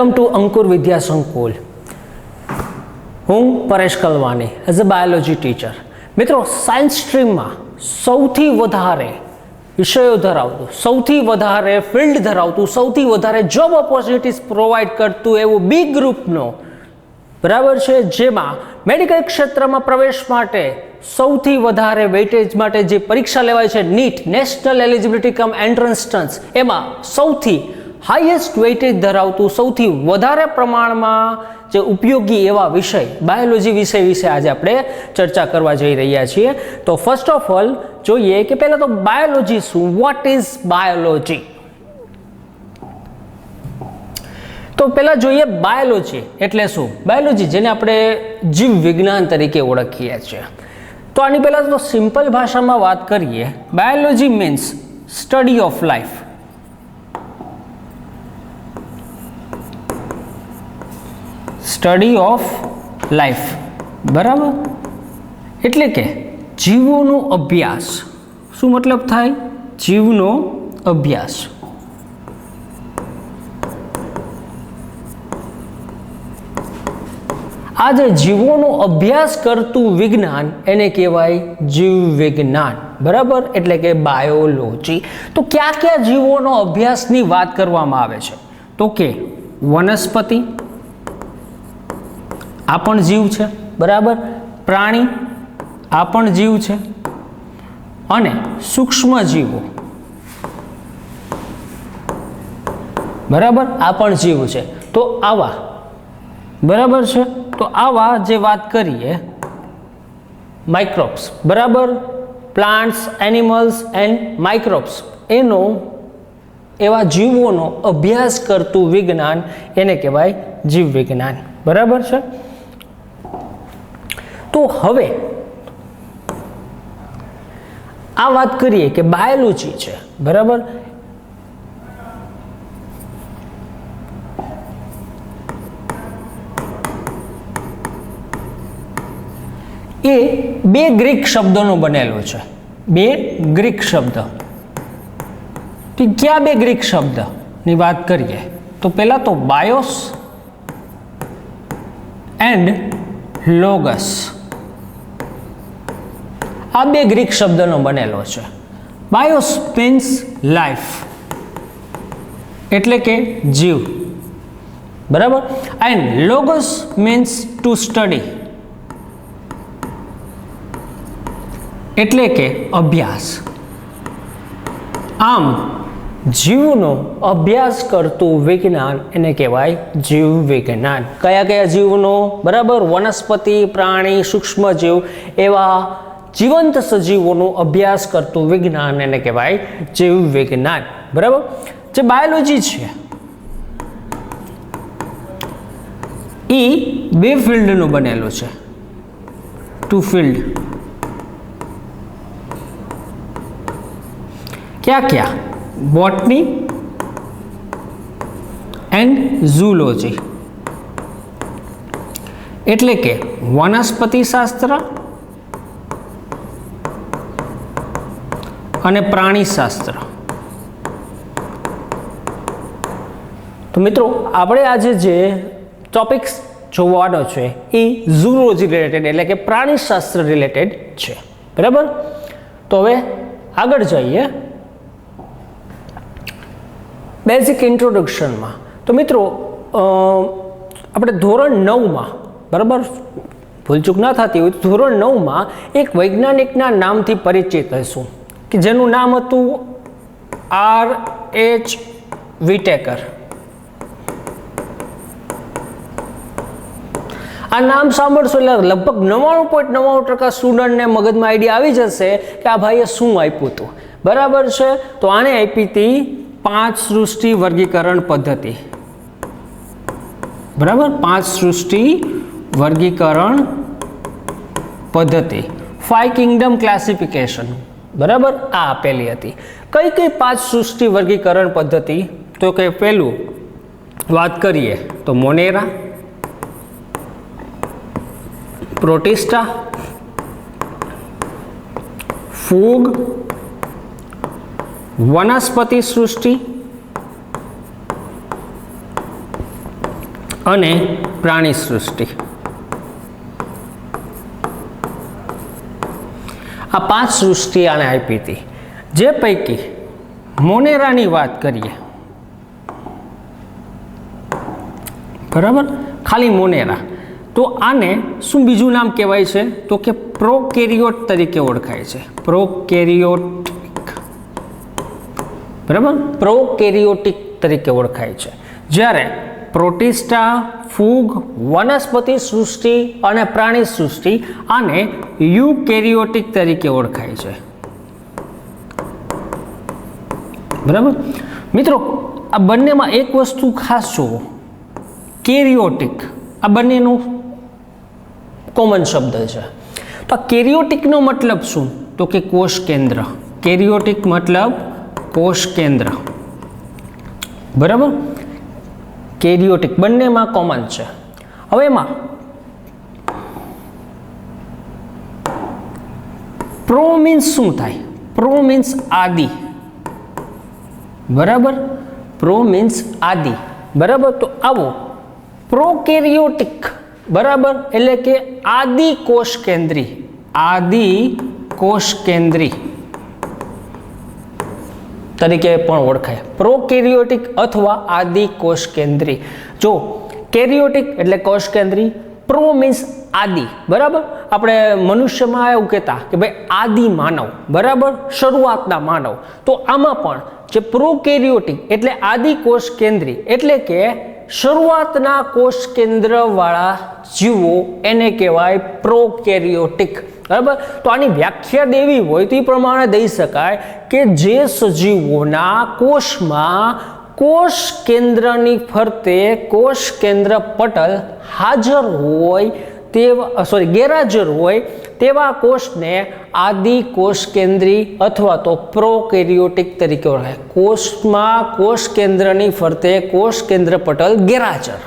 Welcome to અંકુર વિદ્યા સંકુલ. હું Paresh Kalwani as a biology teacher. મિત્રો, science સ્ટ્રીમમાં સૌથી વધારે વિષયો ધરાવતું, સૌથી વધારે ફિલ્ડ ધરાવતું, સૌથી વધારે જોબ ઓપોર્ચ્યુનિટીઝ પ્રોવાઈડ કરતું એવું બી ગ્રુપનો બરાબર છે, જેમાં મેડિકલ ક્ષેત્રમાં પ્રવેશ માટે સૌથી વધારે વેઇટેજ માટે જે પરીક્ષા લેવાય છે NEET, national eligibility cum entrance test, એમાં સૌથી હાઈએસ્ટ વેઇટેજ ધરાવતું, સૌથી વધારે પ્રમાણમાં જે ઉપયોગી એવા વિષય બાયોલોજી વિષય વિશે આજે આપણે ચર્ચા કરવા જઈ રહ્યા છીએ. તો ફર્સ્ટ ઓફ ઓલ જોઈએ કે પહેલા તો બાયોલોજી શું, વોટ ઇઝ બાયોલોજી. તો પહેલા જોઈએ બાયોલોજી એટલે શું. બાયોલોજી જેને આપણે જીવ વિજ્ઞાન તરીકે ઓળખીએ છીએ. તો આની પહેલા તો સિમ્પલ ભાષામાં વાત કરીએ, biology means study of life. Study of life, બરાબર, એટલે કે જીવોનો અભ્યાસ. શું મતલબ થાય? જીવનો અભ્યાસ. આ જે જીવોનો અભ્યાસ કરતું વિજ્ઞાન એને કહેવાય જીવ વિજ્ઞાન, બરાબર, એટલે કે બાયોલોજી. તો કયા કયા જીવોનો અભ્યાસની વાત કરવામાં આવે છે? તો કે વનસ્પતિ, આ પણ જીવ છે, બરાબર, પ્રાણી, આ પણ જીવ છે, અને સૂક્ષ્મ જીવો, બરાબર, આ પણ જીવ છે. તો આવા, બરાબર છે, તો આવા જે વાત કરીએ માઇક્રોબ્સ, બરાબર, પ્લાન્ટ્સ, એનિમલ્સ એન્ડ માઇક્રોબ્સ, એનો એવા જીવોનો અભ્યાસ કરતું વિજ્ઞાન એને કહેવાય જીવ વિજ્ઞાન, બરાબર છે. તો હવે આ વાત કરીએ કે બાયોલોજી છે, બરાબર, એ બે ગ્રીક શબ્દોનો બનેલો છે. બે ગ્રીક શબ્દ. ક્યાં બે ગ્રીક શબ્દની વાત કરીએ તો પહેલા તો બાયોસ એન્ડ લોગસ. આ બે ગ્રીક શબ્દનો બનેલો છે. બાયોસ મીન્સ લાઈફ, એટલે કે જીવ, બરાબર, એન્ડ લોગસ મીન્સ ટુ સ્ટડી, એટલે કે અભ્યાસ. આમ જીવનો અભ્યાસ કરતું વિજ્ઞાન એને કહેવાય જીવ વિજ્ઞાન. કયા કયા જીવનો? બરાબર, વનસ્પતિ, પ્રાણી, સૂક્ષ્મ જીવ, એવા જીવંત સજીવોનો અભ્યાસ કરતું વિજ્ઞાન એને કહેવાય જીવ વિજ્ઞાન, બરાબર. જે બાયોલોજી છે એ બે ફિલ્ડનું બનેલું છે, ટુ ફિલ્ડ. ક્યાં ક્યાં? બોટની એન્ડ ઝૂલોજી, એટલે કે વનસ્પતિ શાસ્ત્ર અને પ્રાણી શાસ્ત્ર. તો મિત્રો, આપણે આજે જે ટોપિક્સ જોવાનો છે એ ઝૂલોજી રિલેટેડ, એટલે કે પ્રાણી શાસ્ત્ર રિલેટેડ છે, બરાબર. તો હવે આગળ જઈએ બેઝિક ઇન્ટ્રોડક્શનમાં. તો મિત્રો, આપણે ધોરણ 9માં, બરાબર, ભૂલચૂક ના થતી હોય તો ધોરણ 9માં એક વૈજ્ઞાનિકના નામથી પરિચિત હશું કે જેનું નામ હતું R.H. વિટેકર. આ નામ સાંભળશો એટલે લગભગ 99.99% સ્ટુડન્ટને મગજમાં આઈડિયા આવી જશે કે આ ભાઈએ શું આપ્યું હતું, બરાબર છે. તો આને આપી હતી 5 સૃષ્ટિ વર્ગીકરણ પદ્ધતિ, બરાબર, 5 સૃષ્ટિ વર્ગીકરણ પદ્ધતિ, 5 કિંગડમ ક્લાસિફિકેશન, બરાબર, આ આપેલી હતી. કઈ કઈ 5 સૃષ્ટિ વર્ગીકરણ પદ્ધતિ? તો કે પહેલું વાત કરીએ તો મોનેરા, પ્રોટિસ્ટા, ફૂગ, વનસ્પતિ સૃષ્ટિ અને પ્રાણી સૃષ્ટિ. આ 5 સૃષ્ટિ આને આપી હતી. જે પૈકી મોનેરાની વાત કરીએ, બરાબર, ખાલી મોનેરા, તો આને શું બીજું નામ કહેવાય છે? તો કે પ્રોકેરિયોટ તરીકે ઓળખાય છે. પ્રોકેરિયોટિક, બરાબર, પ્રોકેરિયોટિક તરીકે ઓળખાય છે. જ્યારે પ્રોટિસ્ટા, ફૂગ, વનસ્પતિ સૃષ્ટિ અને પ્રાણી સૃષ્ટિ આને યુકેરિયોટિક તરીકે ઓળખાય છે. બરાબર મિત્રો, આ બંનેમાં એક વસ્તુ ખાસ જુઓ, કેરિયોટિક, આ બંનેનું કોમન શબ્દ છે. તો આ કેરિયોટિકનો મતલબ શું? તો કે કોષ કેન્દ્ર. કેરિયોટિક મતલબ કોષ કેન્દ્ર, બરાબર. કેરિયોટિક બંનેમાં કોમન છે. હવે એમાં પ્રો મીન્સ શું થાય? પ્રો મીન્સ આદિ, બરાબર. પ્રો મીન્સ આદિ, બરાબર. તો આવો પ્રોકેરિયોટિક, બરાબર, એટલે કે આદિ કોષ કેન્દ્રી. આદિ કોષ કેન્દ્રી તરીકે પણ ઓળખાય. પ્રોકેરિયોટિક અથવા આદિ કોષ કેન્દ્રી. જો કેરિયોટિક એટલે કોષ કેન્દ્રી, પ્રો મીન્સ આદિ, બરાબર. આપણે મનુષ્યમાં એવું કહેતા કે ભાઈ આદિ માનવ, બરાબર, શરૂઆતના માનવ. તો આમાં પણ જે પ્રોકેરિયોટિક એટલે આદિ કોષ કેન્દ્રી એટલે કે શરૂઆતના કોષ કેન્દ્ર વાળા જીવો એને કહેવાય પ્રોકેરિયોટિક, બરાબર. તો આની વ્યાખ્યા દેવી હોય તો એ પ્રમાણે દઈ શકાય કે જે સજીવોના કોષમાં કોષ કેન્દ્રની ફરતે કોષ કેન્દ્ર પટલ હાજર હોય તેવા ગેરહાજર હોય તેવા કોષને આદિ કોષ કેન્દ્રી અથવા તો પ્રોકેરિયોટિક તરીકે ઓળખાય. કોષમાં કોષ કેન્દ્રની ફરતે કોષ કેન્દ્ર પટલ ગેરહાજર,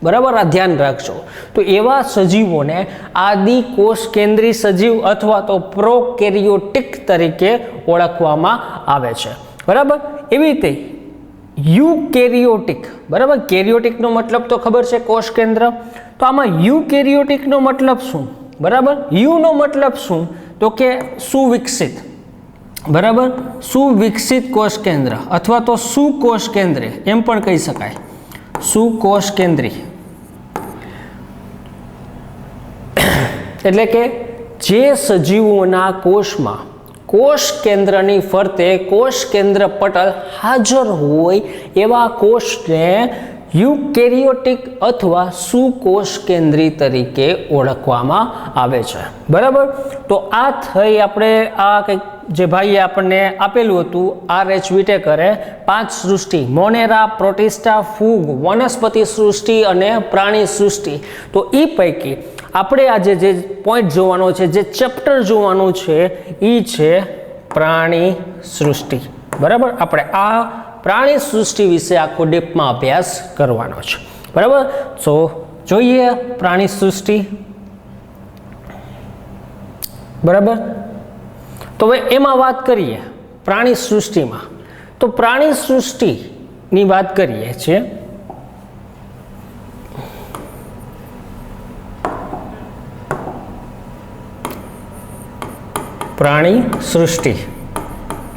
બરાબર, આ ધ્યાન રાખજો. તો એવા સજીવોને આદિ કોષ કેન્દ્રી સજીવ અથવા તો પ્રોકેરિયોટિક તરીકે ઓળખવામાં આવે છે, બરાબર. એવી રીતે યુકેરિયોટિક, બરાબર. કેરિયોટિકનો મતલબ તો ખબર છે, કોષ કેન્દ્ર. તો આમાં યુકેરિયોટિકનો મતલબ શું? બરાબર. યુનો મતલબ શું? તો કે સુવિકસિત, બરાબર. સુવિકસિત કોષ કેન્દ્ર અથવા તો સુકોષ કેન્દ્રી એમ પણ કહી શકાય. સુકોષ કેન્દ્રી એટલે કે જે સજીવોના કોષમાં કોષ કેન્દ્રની ફરતે કોષ કેન્દ્ર પટલ હાજર હોય એવા કોષને યુકેરિયોટિક અથવા સુકોષ કેન્દ્રી તરીકે ઓળખવામાં આવે છે, બરાબર. તો આ થઈ આપણે આ કંઈક જે ભાઈએ આપણને આપેલું હતું R.H. વિટેકરે 5 સૃષ્ટિ, મોનેરા, પ્રોટિસ્ટા, ફૂગ, વનસ્પતિ સૃષ્ટિ અને પ્રાણી સૃષ્ટિ. તો એ પૈકી આપણે આજે જે પોઈન્ટ જોવાનો છે, જે ચેપ્ટર જોવાનું છે એ છે પ્રાણી સૃષ્ટિ, બરાબર. આપણે આ પ્રાણી સૃષ્ટિ વિશે આખો ડીપમાં અભ્યાસ કરવાનો છે, બરાબર. તો જોઈએ પ્રાણી સૃષ્ટિ, બરાબર. તો હવે એમાં વાત કરીએ પ્રાણી સૃષ્ટિમાં. તો પ્રાણી સૃષ્ટિની વાત કરીએ છીએ. પ્રાણી સૃષ્ટિ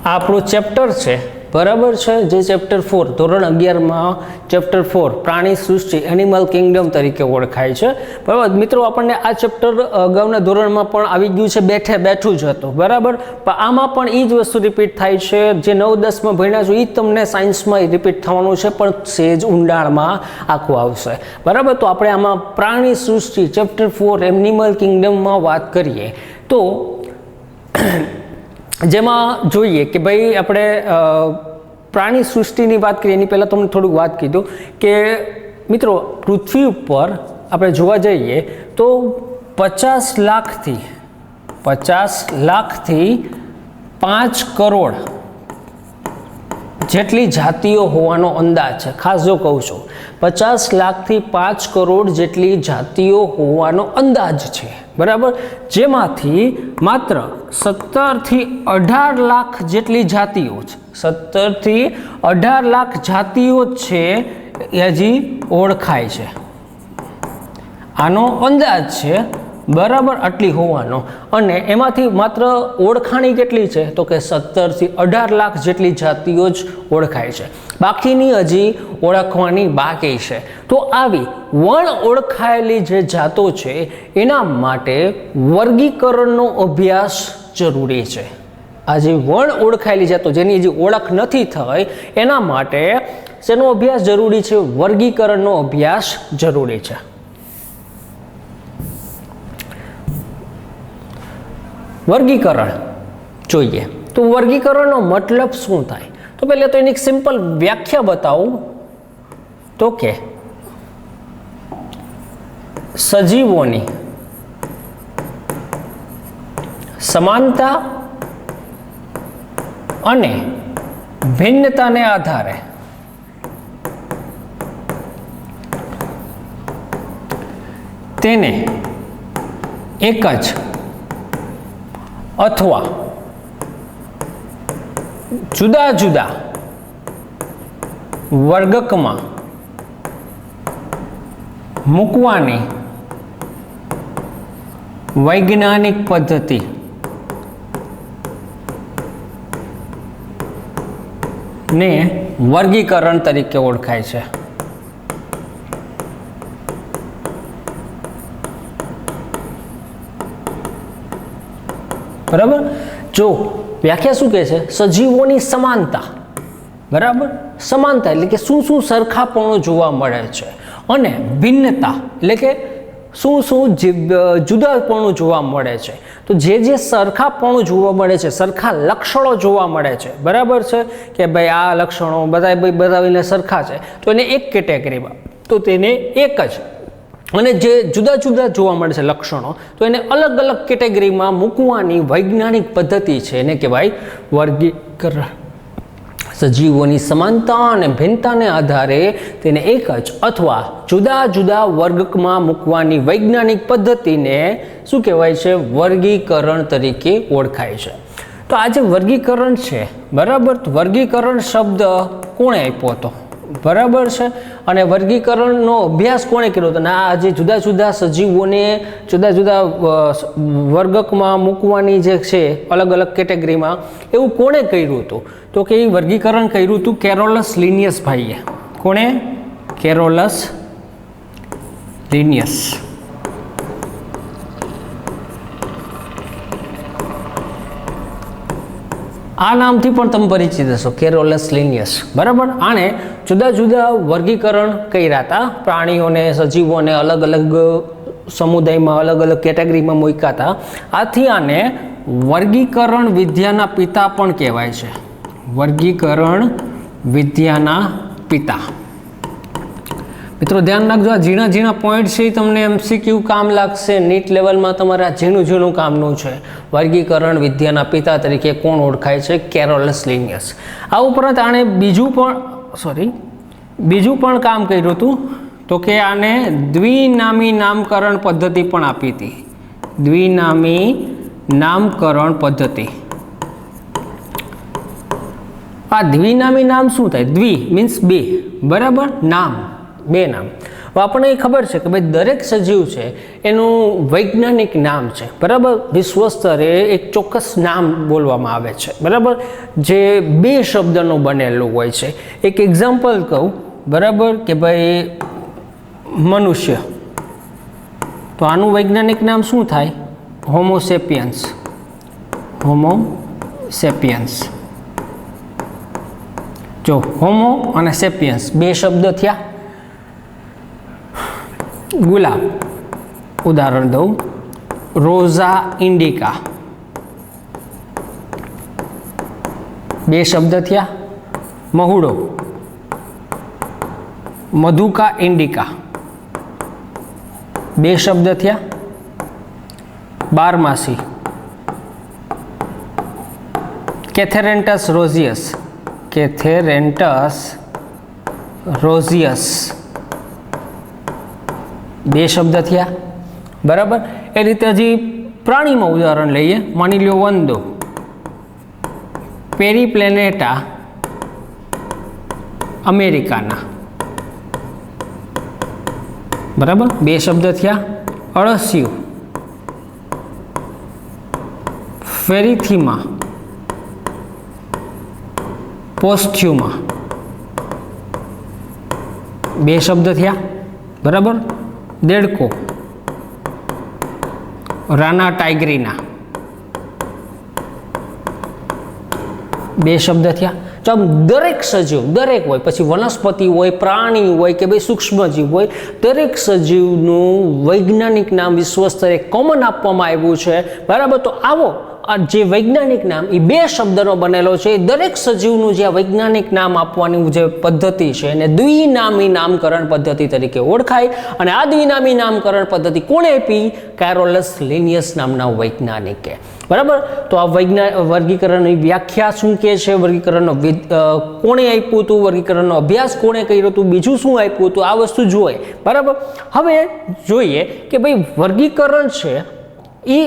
આપણું ચેપ્ટર છે, બરાબર છે, જે ચેપ્ટર 4 ધોરણ 11માં ચેપ્ટર 4 પ્રાણી સૃષ્ટિ એનિમલ કિંગડમ તરીકે ઓળખાય છે, બરાબર. મિત્રો, આપણને આ ચેપ્ટર અગાઉના ધોરણમાં પણ આવી ગયું છે, બેઠું જ હતું, બરાબર. પણ આમાં પણ એ જ વસ્તુ રિપીટ થાય છે. જે 9-10માં ભણ્યા છો એ જ તમને સાયન્સમાં રિપીટ થવાનું છે, પણ સેજ ઊંડાણમાં આખું આવશે, બરાબર. તો આપણે આમાં પ્રાણી સૃષ્ટિ ચેપ્ટર 4 એનિમલ કિંગડમમાં વાત કરીએ તો જેમાં જોઈએ કે ભાઈ આપણે પ્રાણી સૃષ્ટિની વાત કરીએ એની પહેલાં તમને થોડુંક વાત કીધું કે મિત્રો, પૃથ્વી ઉપર આપણે જોવા જઈએ તો 50 લાખથી 5 કરોડ જેટલી જાતિઓ હોવાનો અંદાજ છે. ખાસ જો કહું છું, 50 લાખથી 5 કરોડ જેટલી જાતિઓ હોવાનો અંદાજ છે, બરાબર. જેમાંથી માત્ર 17થી 18 લાખ જેટલી જાતિઓ છે, 17થી 18 લાખ જાતિઓ છે એ હજી ઓળખાય છે, આનો અંદાજ છે, બરાબર, આટલી હોવાનો. અને એમાંથી માત્ર ઓળખાણી કેટલી છે તો કે 17 થી 18 લાખ જેટલી જાતિઓ જ ઓળખાય છે, બાકીની હજી ઓળખવાની બાકી છે. તો આવી વણ ઓળખાયેલી જે જાતો છે એના માટે વર્ગીકરણનો અભ્યાસ જરૂરી છે. આ જે વણ ઓળખાયેલી જાતો જેની હજી ઓળખ નથી થઈ એના માટે શેનો અભ્યાસ જરૂરી છે? વર્ગીકરણનો અભ્યાસ જરૂરી છે. વર્ગીકરણ જોઈએ તો વર્ગીકરણનો મતલબ શું થાય? તો પહેલા તો એની સિમ્પલ વ્યાખ્યા બતાવું તો કે સજીવોની સમાનતા અને ભિન્નતાને આધારે તેને એક જ અથવા જુદા જુદા વર્ગકમાં મૂકવાની વૈજ્ઞાનિક પદ્ધતિ ને વર્ગીકરણ તરીકે ઓળખાય છે. બરાબર, જો વ્યાખ્યા શું કહે છે? સજીવોની સમાનતા, બરાબર, સમાનતા એટલે કે શું શું સરખાપણું જોવા મળે છે, અને ભિન્નતા એટલે કે શું શું જુદાપણું જોવા મળે છે. તો જે સરખાપણું જોવા મળે છે, સરખા લક્ષણો જોવા મળે છે, બરાબર છે, કે ભાઈ આ લક્ષણો બધાને સરખા છે તો એને એક કેટેગરીમાં, તો તેને એક જ, અને જે જુદા જુદા જોવા મળે છે લક્ષણો તો એને અલગ અલગ કેટેગરીમાં મૂકવાની વૈજ્ઞાનિક પદ્ધતિ છે એને કહેવાય વર્ગીકરણ. સજીવોની સમાનતા અને ભિન્નતાને આધારે તેને એક જ અથવા જુદા જુદા વર્ગમાં મૂકવાની વૈજ્ઞાનિક પદ્ધતિને શું કહેવાય છે? વર્ગીકરણ તરીકે ઓળખાય છે. તો આ જે વર્ગીકરણ છે, બરાબર, વર્ગીકરણ શબ્દ કોણે આપ્યો હતો? બરાબર છે, અને વર્ગીકરણનો અભ્યાસ કોણે કર્યો હતો? અને આ જે જુદા જુદા સજીવોને જુદા જુદા વર્ગકમાં મૂકવાની જે છે અલગ અલગ કેટેગરીમાં, એવું કોણે કર્યું હતું? તો કે એ વર્ગીકરણ કર્યું હતું કેરોલસ લિનિયસ ભાઈએ. કોણે? Carolus Linnaeus. આ નામથી પણ તમે પરિચિત હશો, કેરોલસ લિનિયસ, બરાબર. આને જુદા જુદા વર્ગીકરણ કર્યા હતા, પ્રાણીઓને, સજીવોને અલગ અલગ સમુદાયમાં અલગ અલગ કેટેગરીમાં મૂક્યા હતા. આથી આને વર્ગીકરણ વિદ્યાના પિતા પણ કહેવાય છે. વર્ગીકરણ વિદ્યાના પિતા. મિત્રો ધ્યાન રાખજો, આ ઝીણા ઝીણા પોઈન્ટ છે એ તમને MCQ કામ લાગશે. નીટ લેવલમાં તમારે આ ઝીણું ઝીણું કામનું છે. વર્ગીકરણ વિદ્યાના પિતા તરીકે કોણ ઓળખાય છે? Carolus Linnaeus. આ ઉપરાંત આણે બીજું પણ કામ કર્યું હતું, તો કે આને દ્વિનામી નામકરણ પદ્ધતિ પણ આપી હતી. દ્વિનામી નામકરણ પદ્ધતિ. આ દ્વિનામી નામ શું થાય? દ્વિ મીન્સ બે, બરાબર, નામ બે નામ. આપણને ખબર છે કે ભાઈ દરેક સજીવ છે એનું વૈજ્ઞાનિક નામ છે, બરાબર. વિશ્વ સ્તરે એક ચોક્કસ નામ બોલવામાં આવે છે, બરાબર, જે બે શબ્દનું બનેલું હોય છે. એક એક્ઝામ્પલ કહું, બરાબર, કે ભાઈ મનુષ્ય, તો આનું વૈજ્ઞાનિક નામ શું થાય? હોમો સેપિયન્સ. હોમો સેપિયન્સ. જો હોમો અને સેપિયન્સ બે શબ્દ થયા. ગુલાબ ઉદાહરણ દઉં, રોઝા ઇન્ડિકા બે શબ્દ થયા. મહુડો, મધુકા ઇન્ડિકા બે શબ્દ થયા. બારમાસી, કેથેરેન્ટસ રોઝિયસ. કેથેરેન્ટસ રોઝિયસ બે શબ્દ થયા, બરાબર. એ રીતે હજી પ્રાણીમાં ઉદાહરણ લઈએ. માની લો વંદો, પેરીપ્લેનેટા અમેરિકાના બરાબર, બે શબ્દ થયા. અળસિયું, ફેરીથીમા, પોસ્થ્યુમા, બે શબ્દ થયા. બરાબર, દેડકો, રાના ટાઈગ્રીના, બે શબ્દ થયા. તો આમ દરેક સજીવ, દરેક હોય, પછી વનસ્પતિ હોય, પ્રાણી હોય કે ભાઈ સૂક્ષ્મજીવ હોય, દરેક સજીવનું વૈજ્ઞાનિક નામ વિશ્વ સ્તરે કોમન આપવામાં આવ્યું છે. બરાબર, તો આવો જે વૈજ્ઞાનિક નામ એ બે શબ્દનો બનેલો છે. દરેક સજીવનું જે વૈજ્ઞાનિક નામ આપવાની જે પદ્ધતિ છે એને દ્વિનામી નામકરણ પદ્ધતિ તરીકે ઓળખાય. અને આ દ્વિનામી નામકરણ પદ્ધતિ કોણે આપી? કેરોલસ લિનિયસ નામના વૈજ્ઞાનિકે. બરાબર, તો આ વર્ગીકરણની વ્યાખ્યા શું કે છે, વર્ગીકરણનો કોણે આપ્યું હતું, વર્ગીકરણનો અભ્યાસ કોણે કર્યો હતું, બીજું શું આપ્યું હતું, આ વસ્તુ જોઈએ. બરાબર, હવે જોઈએ કે ભાઈ વર્ગીકરણ છે એ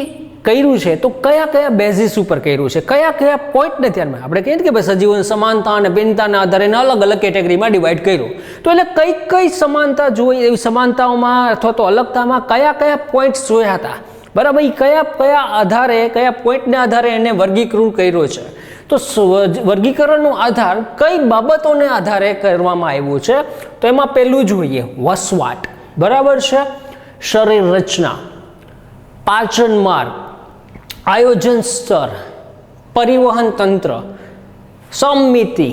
કર્યું છે તો કયા કયા બેઝિસ ઉપર કર્યું છે, કયા કયા પોઈન્ટને ધ્યાનમાં. આપણે કહીએ કે ભાઈ સજીવોની સમાનતા અને ભિન્નતાના આધારે અલગ અલગ કેટેગરીમાં ડિવાઈડ કર્યું. તો એટલે કઈ કઈ સમાનતા જોઈ, એવી સમાનતાઓમાં અથવા તો અલગતામાં કયા કયા પોઈન્ટ્સ જોયા હતા. બરાબર, એ કયા કયા આધારે, કયા પોઈન્ટને આધારે એને વર્ગીકૃત કર્યો છે. તો વર્ગીકરણનો આધાર કઈ બાબતોને આધારે કરવામાં આવ્યું છે? તો એમાં પહેલું જોઈએ વસવાટ. બરાબર છે, શરીર રચના, પાચન માર્ગ, આયોજન સ્તર, પરિવહન તંત્ર, સમમિતિ,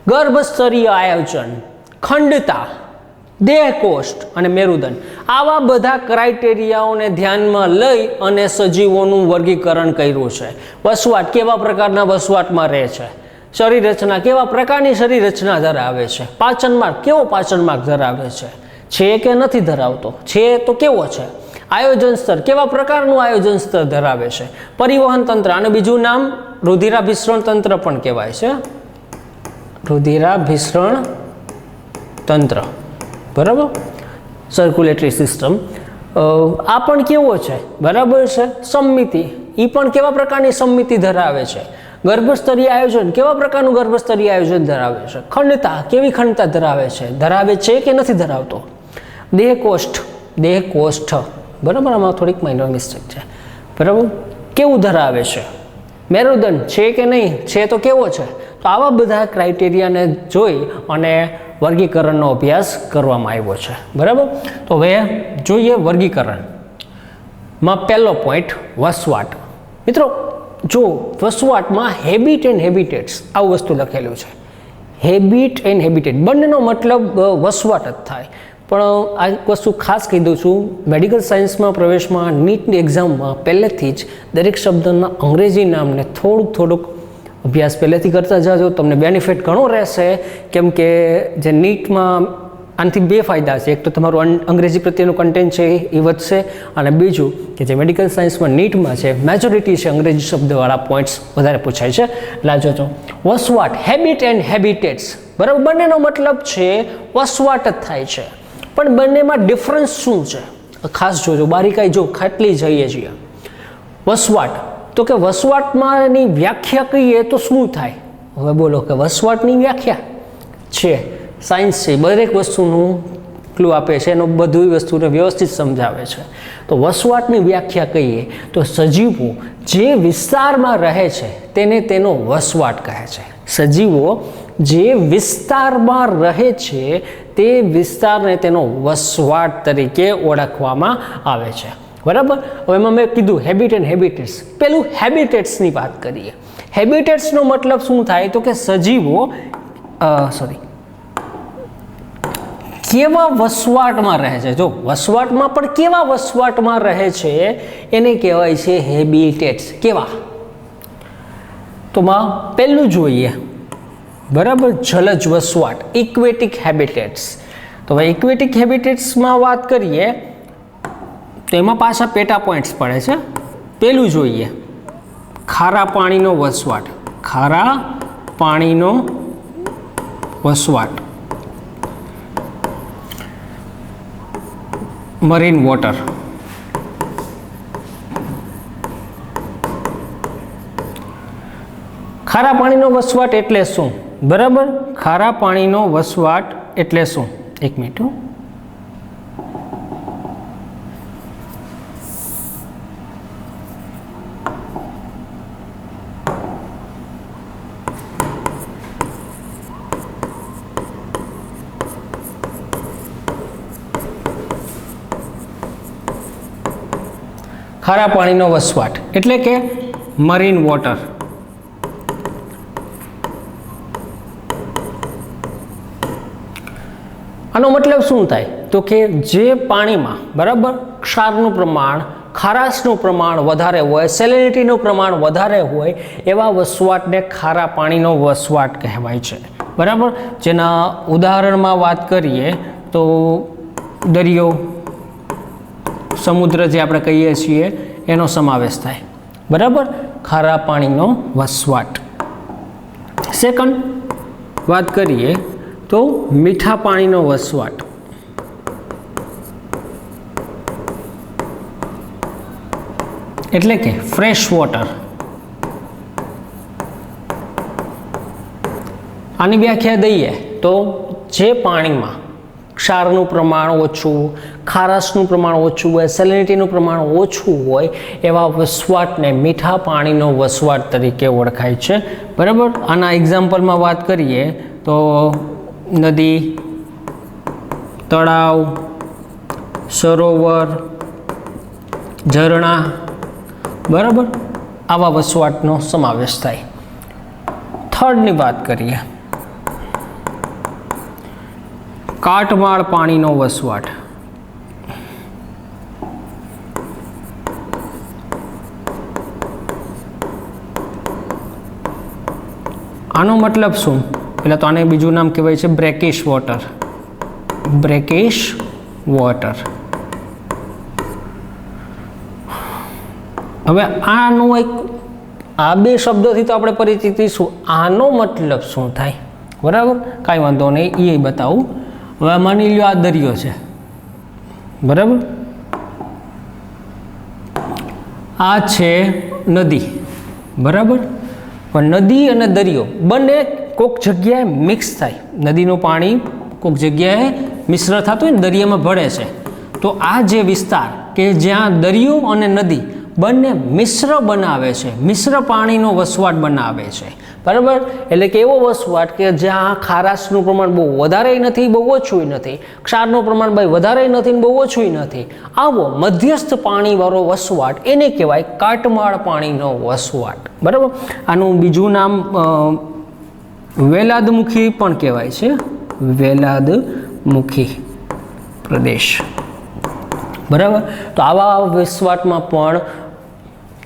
ગર્ભસ્તરીય આયોજન, ખંડતા, દેહકોષ્ઠ અને મેરુદંડ. આવા બધા ક્રાઇટેરિયાઓને ધ્યાનમાં લઈ અને સજીવોનું વર્ગીકરણ કર્યું છે. વસવાટ, કેવા પ્રકારના વસવાટમાં રહે છે. શરીર રચના, કેવા પ્રકારની શરીર રચના ધરાવે છે. પાચન માર્ગ, કેવો પાચન માર્ગ ધરાવે છે કે નથી ધરાવતો, છે તો કેવો છે. આયોજન સ્તર, કેવા પ્રકારનું આયોજન સ્તર ધરાવે છે. પરિવહન તંત્ર, અને બીજું નામ રુધિરાભિસરણ તંત્ર પણ કહેવાય છે. રુધિરાભિસરણ તંત્ર, બરાબર, સર્ક્યુલેટરી સિસ્ટમ. આ પણ કેવો છે? બરાબર છે. સમમિતિ, એ પણ કેવા પ્રકારની સમમિતિ ધરાવે છે. ગર્ભસ્તરીય આયોજન, કેવા પ્રકારનું ગર્ભસ્તરીય આયોજન ધરાવે છે. ખંડતા, કેવી ખંડતા ધરાવે છે કે નથી ધરાવતો. દેહકોષ્ઠ, બરાબર, આમાં થોડીક માઇનર મિસ્ટેક છે. બરાબર, કેવું ધરાવે છે. મેરુદંડ, છે કે નહીં, છે તો કેવો છે. તો આવા બધા ક્રાઇટેરિયાને જોઈ અને વર્ગીકરણનો અભ્યાસ કરવામાં આવ્યો છે. બરાબર, તો હવે જોઈએ વર્ગીકરણમાં પહેલો પોઈન્ટ વસવાટ. મિત્રો જો વસવાટમાં હેબિટ એન્ડ હેબિટેટ્સ આવું વસ્તુ લખેલું છે. હેબિટ એન્ડ હેબિટેટ બંનેનો મતલબ વસવાટ જ થાય. પણ આ વસ્તુ ખાસ કહી દઉં છું, મેડિકલ સાયન્સમાં પ્રવેશમાં નીટની એક્ઝામમાં પહેલેથી જ દરેક શબ્દના અંગ્રેજી નામને થોડુંક અભ્યાસ પહેલેથી કરતા જાજો, તમને બેનિફિટ ઘણો રહેશે. કેમ કે જે નીટમાં આનાથી બે ફાયદા છે. એક તો તમારું અંગ્રેજી પ્રત્યેનું કન્ટેન્ટ છે એ વધશે, અને બીજું કે જે મેડિકલ સાયન્સમાં નીટમાં છે મેજોરિટી છે અંગ્રેજી શબ્દવાળા પોઈન્ટ્સ વધારે પૂછાય છે. લાજો તો વસવાટ, હેબિટ એન્ડ હેબિટેટ્સ, બરાબર, બંનેનો મતલબ છે વસવાટ જ થાય છે. પણ બંનેમાં ડિફરન્સ શું છે ખાસ જોજો, બારીકાઈ જો ખાટલી જઈએ છીએ. વસવાટ, તો કે વસવાટમાંની વ્યાખ્યા કહીએ તો શું થાય? હવે બોલો કે વસવાટની વ્યાખ્યા છે, સાયન્સ છે, દરેક વસ્તુનું ક્લુ આપે છે, એનો બધી વસ્તુને વ્યવસ્થિત સમજાવે છે. તો વસવાટની વ્યાખ્યા કહીએ તો સજીવો જે વિસ્તારમાં રહે છે તેને તેનો વસવાટ કહે છે. સજીવો જે વિસ્તારમાં રહે છે તે વિસ્તારને તેનો વસવાટ તરીકે ઓળખવામાં આવે છે. બરાબર, હવે એમાં મેં કીધું હેબિટ એન્ડ હેબિટેટ્સ. પેલું હેબિટેટ્સની વાત કરીએ. હેબિટેટ્સનો મતલબ શું થાય? તો કે સજીવો કેવા વસવાટમાં રહે છે. જો વસવાટમાં પણ કેવા વસવાટમાં રહે છે એને કહેવાય છે હેબિટેટ્સ. કેવા? તો માં પહેલું જોઈએ, બરાબર, જલજ વસવાટ, ઇક્વેટિક હેબિટેટ્સ. તો હવે ઇક્વેટિક હેબિટેટ્સમાં વાત કરીએ તો એમાં પાછા પેટા પોઈન્ટ્સ પડે છે. પહેલું જોઈએ ખારા પાણીનો વસવાટ. ખારા પાણીનો વસવાટ, મરીન વોટર. ખારા પાણીનો વસવાટ એટલે શું? બરાબર, ખારા પાણીનો વસવાટ એટલે શું? એક મિનિટ. ખારા પાણીનો વસવાટ એટલે કે મરીન વોટર. આનો મતલબ શું થાય તો કે જે પાણીમાં બરાબર ક્ષારનું પ્રમાણ, ખારાશનું પ્રમાણ વધારે હોય, સેલિનિટીનું પ્રમાણ વધારે હોય એવા વસવાટને ખારા પાણીનો વસવાટ કહેવાય છે. બરાબર. જેના ઉદાહરણમાં વાત કરીએ તો દરિયો, સમુદ્ર જે આપણે કહીએ છીએ એનો સમાવેશ થાય. બરાબર. ખારા પાણીનો વસવાટ. સેકન્ડ વાત કરીએ તો મીઠા પાણીનો વસવાટ. એટલે કે ફ્રેશ વોટર. આની વ્યાખ્યા દઈએ તો જે પાણીમાં ક્ષારનું પ્રમાણ ઓછું, ખારાશનું પ્રમાણ ઓછું હોય, સેલિનિટીનું પ્રમાણ ઓછું હોય એવા વસવાટને મીઠા પાણીનો વસવાટ તરીકે ઓળખાય છે. બરાબર. આના એક્ઝામ્પલમાં વાત કરીએ તો નદી, તળાવ, સરોવર, ઝરણા, બરાબર, આવા વસવાટનો સમાવેશ થાય. થર્ડની વાત કરીએ, કાટમાળ પાણીનો વસવાટ. આનો મતલબ શું? પહેલાં તો આને બીજું નામ કહેવાય છે બ્રેકિશ વોટર. બ્રેકિશ વોટર. હવે આનું એક આ બે શબ્દોથી તો આપણે પરિચિત થઈશું. આનો મતલબ શું થાય? બરાબર, કાંઈ વાંધો નહીં, એ બતાવું. હવે માની લો આ દરિયો છે. બરાબર. આ છે નદી. બરાબર. પણ નદી અને દરિયો બંને કોઈક જગ્યાએ મિક્સ થાય. નદીનું પાણી કોઈક જગ્યાએ મિશ્ર થતું હોય ને દરિયામાં ભળે છે. તો આ જે વિસ્તાર કે જ્યાં દરિયો અને નદી બંને મિશ્ર બનાવે છે, મિશ્ર પાણીનો વસવાટ બનાવે છે. બરાબર. એટલે કે એવો વસવાટ કે જ્યાં ખારાશનું પ્રમાણ બહુ વધારે નથી, બહુ ઓછું નથી, ક્ષારનું પ્રમાણ ભાઈ વધારે નથી, બહુ ઓછું નથી, આવો મધ્યસ્થ પાણીવાળો વસવાટ એને કહેવાય કાટમાળ પાણીનો વસવાટ. બરાબર. આનું બીજું નામ વેલાદમુખી પણ કહેવાય છે. વેલાદમુખી પ્રદેશ. બરાબર. તો આવા વસવાટમાં પણ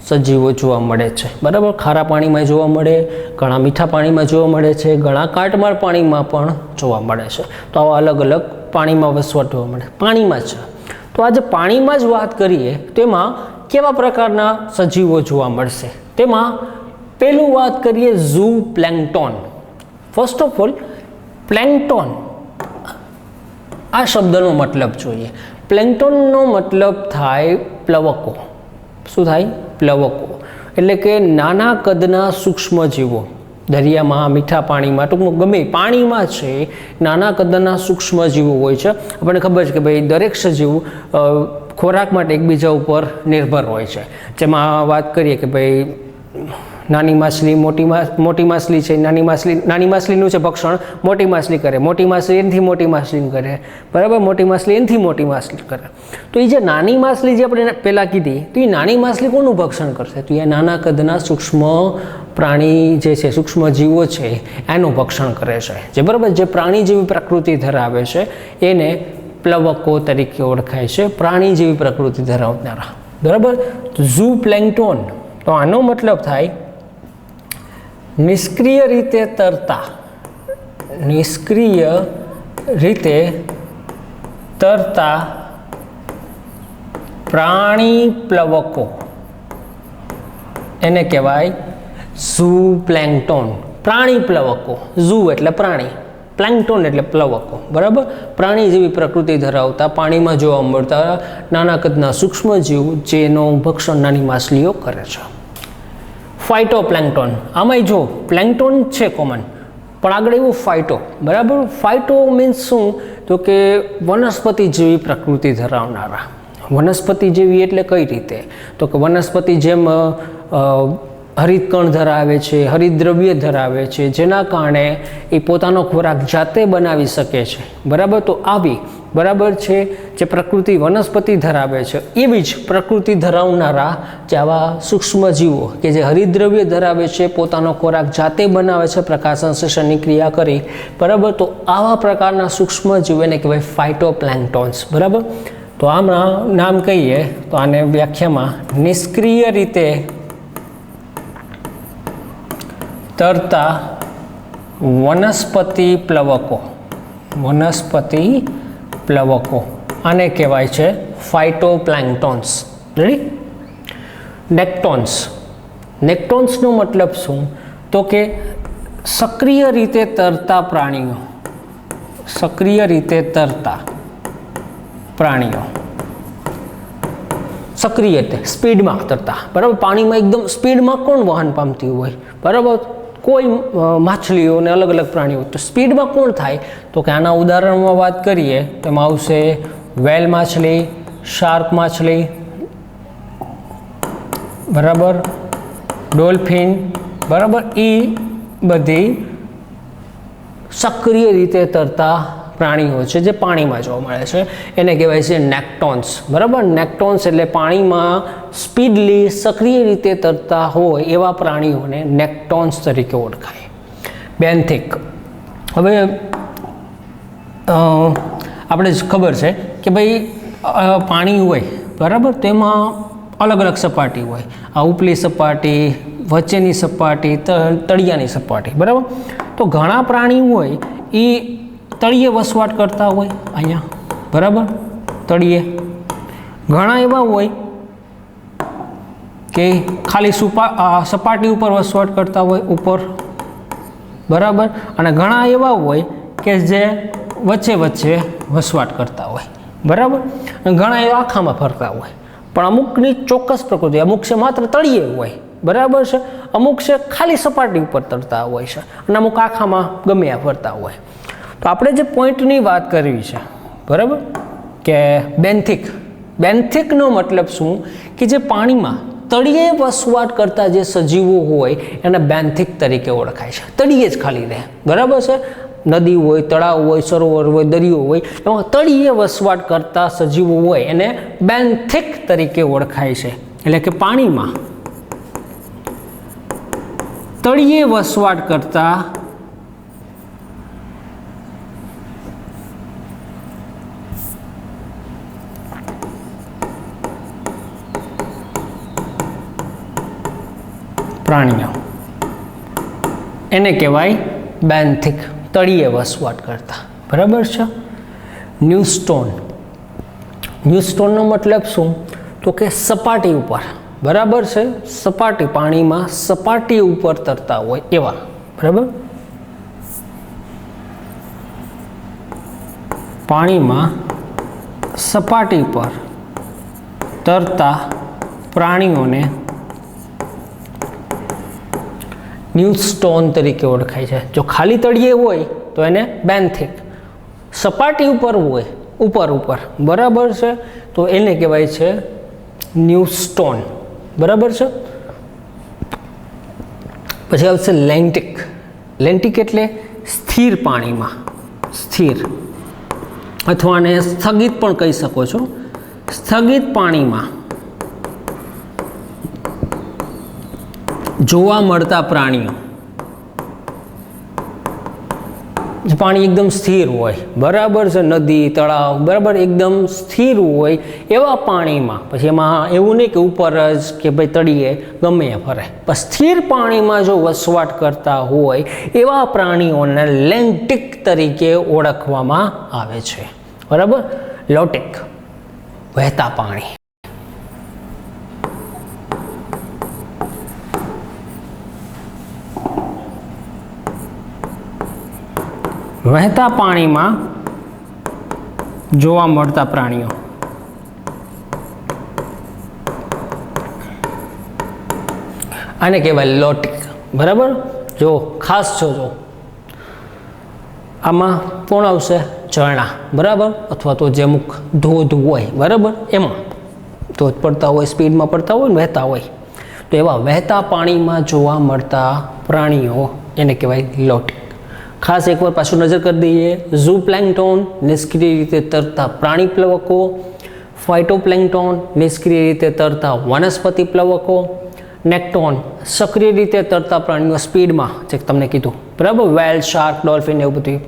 સજીવો જોવા મળે છે. બરાબર. ખારા પાણીમાં જોવા મળે, ઘણા મીઠા પાણીમાં જોવા મળે છે, ઘણા કાટમાળ પાણીમાં પણ જોવા મળે છે. તો આવા અલગ અલગ પાણીમાં વસવાટ જોવા મળે. પાણીમાં છે તો આજે પાણીમાં જ વાત કરીએ તેમાં કેવા પ્રકારના સજીવો જોવા મળશે. તેમાં પહેલું વાત કરીએ ઝૂ પ્લેન્કટોન. ફર્સ્ટ ઓફ ઓલ પ્લેન્કટોન આ શબ્દનો મતલબ જોઈએ. પ્લેન્કટોનનો મતલબ થાય પ્લવકો. શું થાય? પ્લવકો. એટલે કે નાના કદના સૂક્ષ્મ જીવો. દરિયામાં, મીઠા પાણીમાં, ટૂંકમાં ગમે પાણીમાં છે નાના કદના સૂક્ષ્મ જીવો હોય છે. આપણને ખબર છે કે ભાઈ દરેક સજીવ ખોરાક માટે એકબીજા ઉપર નિર્ભર હોય છે. જેમાં વાત કરીએ કે ભાઈ નાની માછલી મોટી માછલી છે, નાની માછલીનું છે ભક્ષણ, મોટી માછલી કરે, મોટી માછલી એનાથી મોટી માછલી કરે. બરાબર. મોટી માછલી એનાથી મોટી માછલી કરે. તો એ જે નાની માછલી જે આપણે પહેલાં કીધી, તો એ નાની માછલી કોનું ભક્ષણ કરશે? તો એ નાના કદના સૂક્ષ્મ પ્રાણી જે છે, સૂક્ષ્મ જીવો છે એનું ભક્ષણ કરે છે. જે બરાબર જે પ્રાણી જેવી પ્રકૃતિ ધરાવે છે એને પ્લવકો તરીકે ઓળખાય છે. પ્રાણી જેવી પ્રકૃતિ ધરાવનારા. બરાબર. તો ઝૂ પ્લેન્કટોન, તો આનો મતલબ થાય નિષ્ક્રિય રીતે તરતા. નિષ્ક્રિય રીતે તરતા પ્રાણી પ્લવકો એને કહેવાય ઝૂ પ્લેન્કટોન. પ્રાણી પ્લવકો. ઝૂ એટલે પ્રાણી, પ્લેન્કટોન એટલે પ્લવકો. બરાબર. પ્રાણી જેવી પ્રકૃતિ ધરાવતા પાણીમાં જોવા મળતા નાના કદના સૂક્ષ્મ જીવ જેનું ભક્ષણ નાની માછલીઓ કરે છે. ફાઇટોપ્લેન્કટોન. આમાંય જો પ્લેન્કટોન છે કોમન, પણ આગળ એવું ફાઇટો. બરાબર. ફાઇટો મીન્સ શું? તો કે વનસ્પતિ જેવી પ્રકૃતિ ધરાવનારા. વનસ્પતિ જેવી એટલે કઈ રીતે? તો કે વનસ્પતિ જેમ હરિતકણ ધરાવે છે, હરિતદ્રવ્ય ધરાવે છે, જેના કારણે એ પોતાનો ખોરાક જાતે બનાવી શકે છે. બરાબર. તો આવી બરાબર છે, જે પ્રકૃતિ વનસ્પતિ ધરાવે છે એવી જ પ્રકૃતિ ધરાવનારા જે આવા સૂક્ષ્મજીવો કે જે હરિદ્રવ્ય ધરાવે છે, પોતાનો ખોરાક જાતે બનાવે છે પ્રકાશ સંશ્લેષણની ક્રિયા કરી, બરાબર. તો આવા પ્રકારના સૂક્ષ્મજીવો એને કહેવાય ફાઇટોપ્લેન્ક્ટોન્સ, બરાબર. તો આમાં નામ કહીએ તો આને વ્યાખ્યામાં નિષ્ક્રિય રીતે તરતા વનસ્પતિ પ્લવકો આને કહેવાય છે ફાઇટોપ્લેન્ક્ટોન્સ. રેડી? નેક્ટોન્સનો મતલબ શું? તો કે સક્રિય રીતે તરતા પ્રાણીઓ, સક્રિય રીતે તરતા પ્રાણીઓ, સક્રિય રીતે સ્પીડમાં તરતા, બરાબર. પાણીમાં એકદમ સ્પીડમાં કોણ વહન પામતી હોય, બરાબર? કોઈ માછલીઓને અલગ અલગ પ્રાણીઓ. તો સ્પીડમાં કોણ થાય? તો કે આના ઉદાહરણમાં વાત કરીએ તો એમાં આવશે વેલ માછલી, શાર્ક માછલી, બરાબર, ડોલ્ફિન, બરાબર. એ બધી સક્રિય રીતે તરતા પ્રાણીઓ છે જે પાણીમાં જોવા મળે છે, એને કહેવાય છે નેક્ટોન્સ, બરાબર. નેક્ટોન્સ એટલે પાણીમાં સ્પીડલી સક્રિય રીતે તરતા હોય એવા પ્રાણીઓને નેક્ટોન્સ તરીકે ઓળખાય. બેન્થિક, હવે આપણે ખબર છે કે ભાઈ પાણી હોય, બરાબર, તો એમાં અલગ અલગ સપાટી હોય. આ ઉપલી સપાટી, વચ્ચેની સપાટી, તળિયાની સપાટી, બરાબર. તો ઘણા પ્રાણી હોય એ તળિયે વસવાટ કરતા હોય અહીંયા, બરાબર, તળિયે. ઘણા એવા હોય કે ખાલી સપાટી ઉપર વસવાટ કરતા હોય, ઉપર, બરાબર. અને ઘણા એવા હોય કે જે વચ્ચે વચ્ચે વસવાટ કરતા હોય, બરાબર. અને ઘણા એવા આખામાં ફરતા હોય. પણ અમુકની ચોક્કસ પ્રકૃતિ, અમુક છે માત્ર તળિયે હોય, બરાબર છે, અમુક છે ખાલી સપાટી ઉપર તરતા હોય છે, અને અમુક આખામાં ગમે આ ફરતા હોય. તો આપણે જે પોઈન્ટની વાત કરવી છે, બરાબર, કે બેન્થિકનો મતલબ શું? કે જે પાણીમાં તળિયે વસવાટ કરતા જે સજીવો હોય એને બેન્થિક તરીકે ઓળખાય છે. તળિયે જ ખાલી રહે, બરાબર છે. નદી હોય, તળાવ હોય, સરોવર હોય, દરિયો હોય, એમાં તળિયે વસવાટ કરતા સજીવો હોય એને બેન્થિક તરીકે ઓળખાય છે. એટલે કે પાણીમાં તળિયે વસવાટ કરતા પ્રાણીઓ એને કહેવાય બેન્થિક, તળિયે વસવાટ કરતા, બરાબર છે. ન્યૂસ્ટોનનો મતલબ શું? તો કે સપાટી ઉપર, બરાબર છે, સપાટી, પાણીમાં સપાટી ઉપર તરતા હોય એવા, બરાબર. પાણીમાં સપાટી પર તરતા પ્રાણીઓને ન્યૂસ્ટોન તરીકે ઓળખાય છે. જો ખાલી તળિયે હોય તો એને બેન્થિક, સપાટી ઉપર હોય, ઉપર, બરાબર છે, તો એને કહેવાય છે ન્યૂસ્ટોન, બરાબર છે. પછી આવશે લેન્ટિક એટલે સ્થિર પાણીમાં, સ્થિર, અથવા આને સ્થગિત પણ કહી શકો છો. સ્થગિત પાણીમાં જોવા મળતા પ્રાણીઓ, પાણી એકદમ સ્થિર હોય, બરાબર છે, નદી, તળાવ, બરાબર, એકદમ સ્થિર હોય એવા પાણીમાં. પછી એમાં એવું નહીં કે ઉપર જ કે ભાઈ તળિયે ગમે એ ફરે, પણ સ્થિર પાણીમાં જો વસવાટ કરતા હોય એવા પ્રાણીઓને લેન્ટિક તરીકે ઓળખવામાં આવે છે, બરાબર. લોટિક, વહેતા પાણી. વહેતા પાણીમાં જોવા મળતા પ્રાણીઓ આને કહેવાય લોટિક, બરાબર. જો ખાસ જોજો, આમાં કોણ આવશે? ઝરણા, બરાબર, અથવા તો જે અમુક ધોધ હોય, બરાબર, એમાં ધોધ પડતા હોય, સ્પીડમાં પડતા હોય, વહેતા હોય, તો એવા વહેતા પાણીમાં જોવા મળતા પ્રાણીઓ એને કહેવાય લોટિક. ખાસ એકવાર પાછું નજર કરી દઈએ. ઝૂપ્લેન્ક્ટોન નિષ્ક્રિય રીતે તરતા પ્રાણી પ્લવકો, ફાઇટોપ્લેન્ક્ટોન નિષ્ક્રિય રીતે તરતા વનસ્પતિ પ્લવકો, નેક્ટોન સક્રિય રીતે તરતા પ્રાણીઓ સ્પીડમાં, જે તમને કીધું બરાબર, વેલ, શાર્ક, ડોલ્ફિન એવું બધું.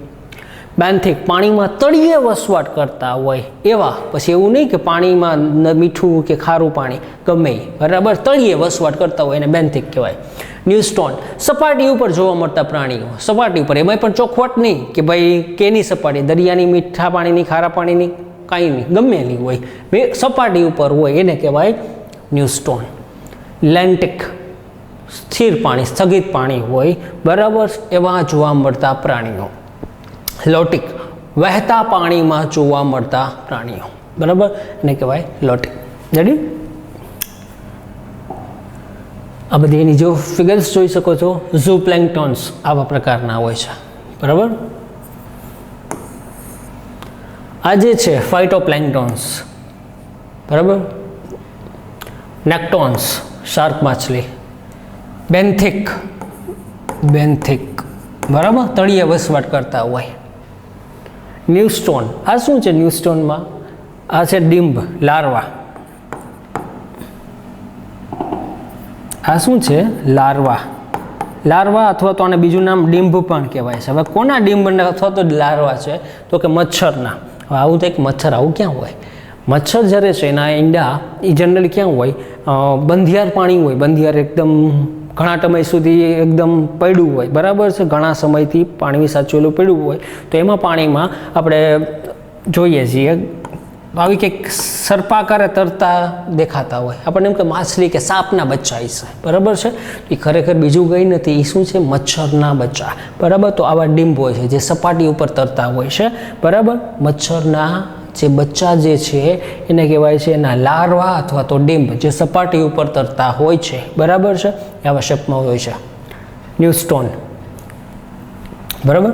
બેન્થિક પાણીમાં તળિયે વસવાટ કરતા હોય એવા, પછી એવું નહીં કે પાણીમાં મીઠું કે ખારું પાણી ગમે બરાબર, તળિયે વસવાટ કરતા હોય એને બેન્થિક કહેવાય. ન્યૂસ્ટોન સપાટી ઉપર જોવા મળતા પ્રાણીઓ, સપાટી ઉપર, એમાંય પણ ચોખવટ નહીં કે ભાઈ કેની સપાટી, દરિયાની, મીઠા પાણીની, ખારા પાણીની, કાંઈ નહીં, ગમેલી હોય, સપાટી ઉપર હોય એને કહેવાય ન્યૂસ્ટોન. લેન્ટિક સ્થિર પાણી, સ્થગિત પાણી હોય બરાબર, એવા જોવા મળતા પ્રાણીઓ. લોટિક વહેતા પાણીમાં જોવા મળતા પ્રાણીઓ બરાબર, એને કહેવાય લોટિક. રેડી? આ બધી એની જો ફિગર્સ જોઈ શકો છો. ઝૂપ્લેન્ક્ટોન્સ આવા પ્રકારના હોય છે બરાબર. આ જે છે ફાઇટોપ્લેન્ક્ટોન્સ બરાબર. નેક્ટોન્સ શાર્ક માછલી. બેન્થિક બરાબર, તળિયે વસવાટ કરતા હોય. ન્યૂસ્ટોન આ શું છે? ન્યૂસ્ટોનમાં આ છે ડિમ્બ, લાર્વા. આ શું છે? લાર્વા અથવા તો આને બીજું નામ ડિમ્બ પણ કહેવાય છે. હવે કોના ડિમ્બ અથવા તો લાર્વા છે? તો કે મચ્છરના. હવે આવું થાય કે મચ્છર આવું ક્યાં હોય? મચ્છર જ્યારે છે એના ઈંડા એ જનરલી ક્યાં હોય? બંધિયાર પાણી હોય, બંધિયાર એકદમ ઘણા સમય સુધી એકદમ પડ્યું હોય બરાબર છે, ઘણા સમયથી પાણી સાચવેલું પડ્યું હોય, તો એમાં પાણીમાં આપણે જોઈએ છીએ આવી કંઈક સર્પાકારે તરતા દેખાતા હોય આપણને, એમ કે માછલી કે સાપના બચ્ચા છે બરાબર છે. એ ખરેખર બીજું કંઈ નથી, એ શું છે? મચ્છરના બચ્ચા બરાબર. તો આવા ડિમ્બ હોય છે જે સપાટી ઉપર તરતા હોય છે બરાબર. મચ્છરના જે બચ્ચા જે છે એને કહેવાય છે એના લાર્વા અથવા તો ડિમ્બ, જે સપાટી ઉપર તરતા હોય છે બરાબર છે, આવા શેપમાં હોય છે. ન્યૂસ્ટોન બરાબર.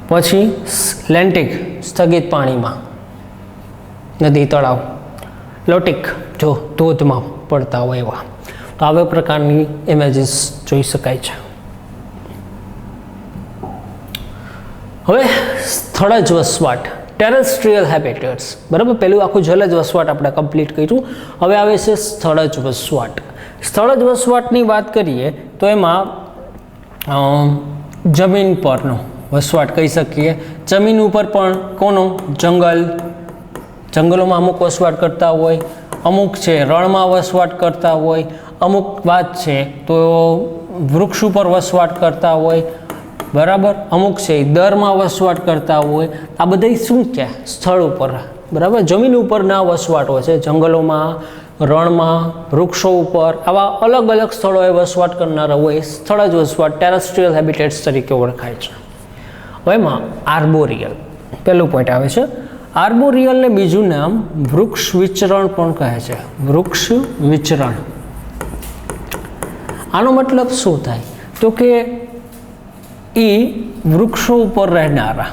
પછી લેન્ટિક સ્થગિત પાણીમાં, નદી, તળાવ. લોટિક જો ધોધમાં પડતા હોય એવા. તો આવા પ્રકારની ઇમેજીસ જોઈ શકાય છે. હવે સ્થળજ વસવાટ, ટેરેસ્ટ્રીયલ હેબિટેટ્સ બરાબર. પેલું આખું જલજ વસવાટ આપણે કમ્પ્લીટ કર્યું. હવે આવે છે સ્થળજ વસવાટ. સ્થળજ વસવાટની વાત કરીએ તો એમાં જમીન પરનો વસવાટ કહી શકીએ. જમીન ઉપર પણ કોનો? જંગલોમાં અમુક વસવાટ કરતા હોય, અમુક છે રણમાં વસવાટ કરતા હોય, અમુક વાત છે તો વૃક્ષ ઉપર વસવાટ કરતા હોય બરાબર, અમુક છે દરમાં વસવાટ કરતા હોય. આ બધા શું છે? સ્થળ ઉપર બરાબર, જમીન ઉપરના વસવાટો છે. જંગલોમાં, રણમાં, વૃક્ષો ઉપર, આવા અલગ અલગ સ્થળોએ વસવાટ કરનારા હોય સ્થળજ વસવાટ, ટેરેસ્ટ્રીયલ હેબિટેટ્સ તરીકે ઓળખાય છે. હવે એમાં આર્બોરિયલ પહેલું પોઈન્ટ આવે છે. આર્બોરિયલને બીજું નામ વૃક્ષ વિચરણ પણ કહે છે. વૃક્ષ વિચરણ, આનો મતલબ શું થાય? તો કે એ વૃક્ષો ઉપર રહેનારા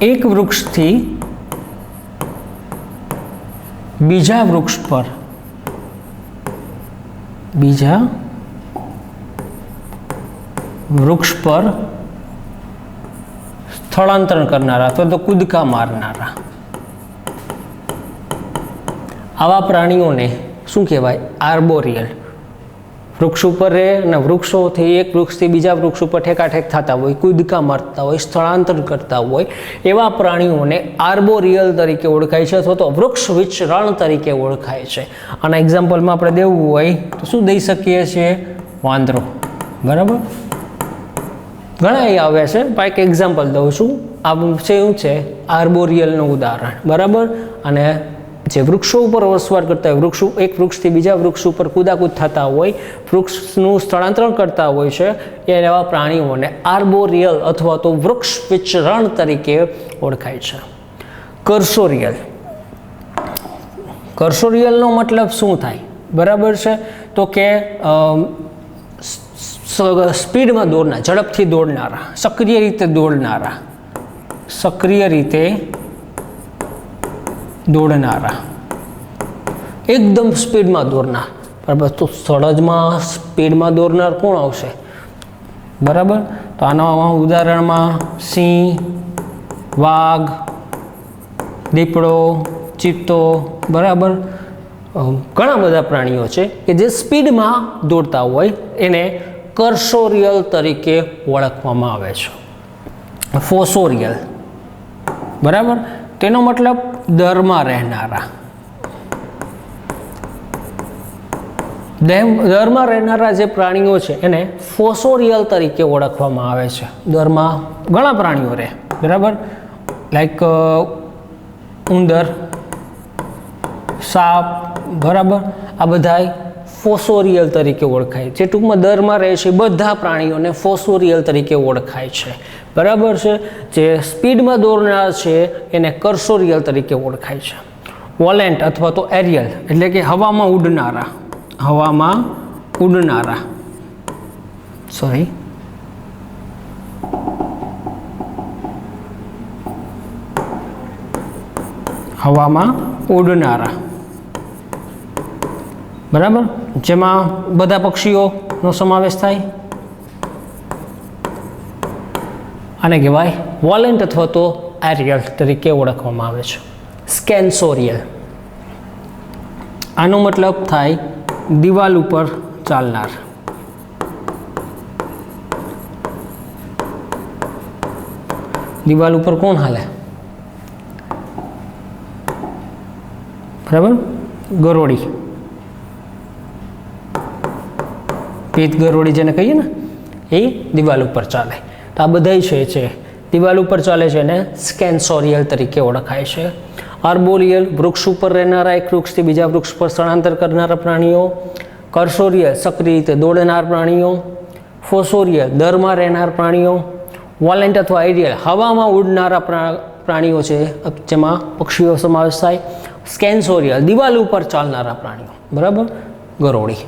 એક વૃક્ષથી બીજા વૃક્ષ પર સ્થળાંતર કરનારા અથવા તો કૂદકા મારનારા આવા પ્રાણીઓને શું કહેવાય? આર્બોરિયલ. વૃક્ષ ઉપર રહે અને વૃક્ષોથી એક વૃક્ષથી બીજા વૃક્ષ ઉપર ઠેકાઠેક થતા હોય, કૂદકા મારતા હોય, સ્થળાંતર કરતા હોય, એવા પ્રાણીઓને આર્બોરિયલ તરીકે ઓળખાય છે અથવા તો વૃક્ષ વિચરણ તરીકે ઓળખાય છે. આના એક્ઝામ્પલમાં આપણે દેવું હોય તો શું દઈ શકીએ છીએ? વાંદરો બરાબર. ઘણા એ આવે છે, પણ એક એક્ઝામ્પલ દઉં છું. આ છે શું છે? આર્બોરિયલનું ઉદાહરણ બરાબર. અને જે વૃક્ષો ઉપર વસવાટ કરતા હોય, એક વૃક્ષથી બીજા વૃક્ષ ઉપર કૂદાકૂદ થતા હોય, વૃક્ષનું સ્થળાંતર કરતા હોય છે, એવા પ્રાણીઓને આર્બોરિયલ અથવા તો વૃક્ષ વિચરણ તરીકે ઓળખાય છે. કર્સોરિયલનો મતલબ શું થાય બરાબર છે? તો કે સ્પીડમાં દોડનારા, ઝડપથી દોડનારા, સક્રિય રીતે દોડનારા, એકદમ સ્પીડમાં દોરનાર, બરાબર. તો સળજમાં સ્પીડમાં દોરનાર કોણ આવશે? બરાબર. તો આના ઉદાહરણમાં સિંહ, વાઘ, દીપડો, ચિત્તો, બરાબર, ઘણા બધા પ્રાણીઓ છે કે જે સ્પીડમાં દોડતા હોય, એને કર્સોરિયલ તરીકે ઓળખવામાં આવે છે. ફોસોરિયલ, બરાબર, તેનો મતલબ દરમાં રહેનારા. દરમાં રહેનારા જે પ્રાણીઓ છે એને ફોસોરિયલ તરીકે ઓળખવામાં આવે છે. દરમાં ઘણા પ્રાણીઓ રહે, બરાબર, લાઈક ઉંદર, સાપ, બરાબર, આ બધા ફોસોરિયલ તરીકે ઓળખાય. જે ટૂંકમાં દરમાં રહે છે બધા પ્રાણીઓને ફોસોરિયલ તરીકે ઓળખાય છે, બરાબર છે. જે સ્પીડમાં દોરનાર છે એને કર્સોરિયલ તરીકે ઓળખાય છે. વોલેન્ટ અથવા તો એરિયલ એટલે કે હવામાં ઉડનારા, હવામાં ઉડનારા, સોરી, હવામાં ઉડનારા, બરાબર, જેમાં બધા પક્ષીઓનો સમાવેશ થાય. આને કહેવાય વોલેન્ટ અથવા તો એરિયલ તરીકે ઓળખવામાં આવે છે. સ્કેન્સોરિયલ, આનો મતલબ થાય દિવાલ ઉપર ચાલનાર. દિવાલ ઉપર કોણ હાલે? બરાબર, ગરોળી, પીત ગરોળી જેને કહીએ ને, એ દિવાલ ઉપર ચાલે. તો આ બધા છે દિવાલ ઉપર ચાલે છે એને સ્કેન્સોરિયલ તરીકે ઓળખાય છે. આર્બોરિયલ, વૃક્ષ ઉપર રહેનારા, એક વૃક્ષથી બીજા વૃક્ષ પર સ્થળાંતર કરનારા પ્રાણીઓ. કર્સોરિયલ, સક્રિય રીતે દોડનાર પ્રાણીઓ. ફોસોરિયલ, દરમાં રહેનાર પ્રાણીઓ. વોલેન્ટ અથવા એરિયલ, હવામાં ઉડનારા પ્રાણીઓ છે, જેમાં પક્ષીઓ સમાવેશ થાય. સ્કેન્સોરિયલ, દિવાલ ઉપર ચાલનારા પ્રાણીઓ, બરાબર, ગરોળી.